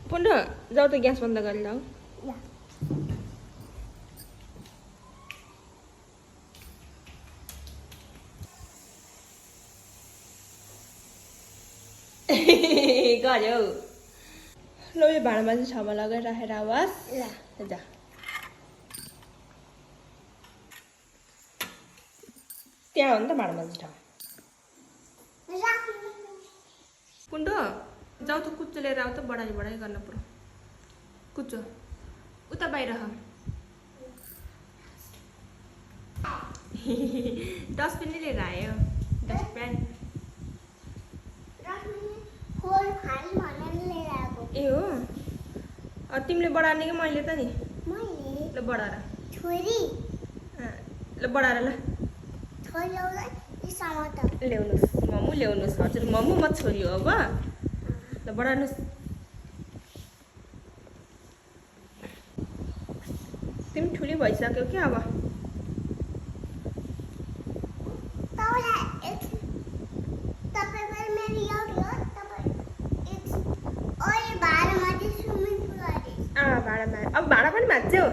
पुण्ड जाऊ त ग्यास बन्द गरेर आऊ गऱ्यो ल यो भाँडामा चाहिँ छमा लगाएर राखेर आवाज जा त्यहाँ हो नि त भाँडामा चाहिँ पुण्ड जाऊ त कुच्चो लिएर आऊ त बढाइ गर्न पुरो कुच्चो उता बाहिर डस्टबिन नै लिएर आयो डस्टबिन ए हो तिमीले बढार्ने कि मैले त नि ल बढाएर ल बढाएर ल ल्याउनुहोस् मोमो ल्याउनुहोस् हजुर मोमो म छोरी हो अब ल बढार्नुहोस् तिमी ठुली भइसक्यो क्या अब भाँडामा अब भाँडा पनि भाँच्छौ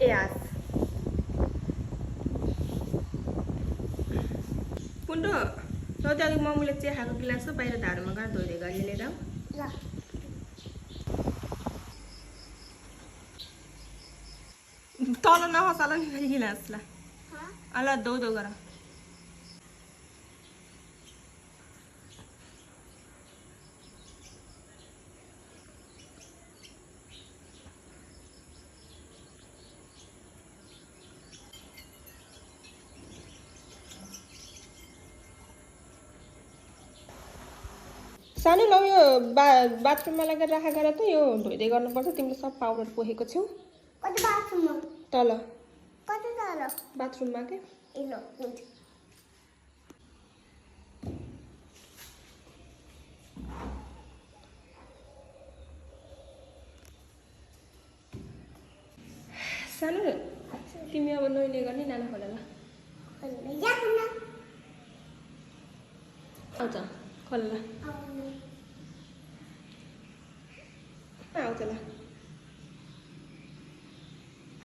ए हस् पुण्डो ल त्यो अघि मम्मीले चिया खाएको गिलास बाहिर धारोमा गएर धोइदिए गरी लिएर आऊ तल नखसाल नि गिलासलाई ल धो गर सानो ल यो बाथरुममा लगेर राखेर त यो धोइदिए गर्नुपर्छ तिमीले सब पाउडर पोखेको छौ तल बाथरुममा के सानो तिमी अब नहिले गर्ने नाना खोला ल आउँछ खोला ल आउँछ ल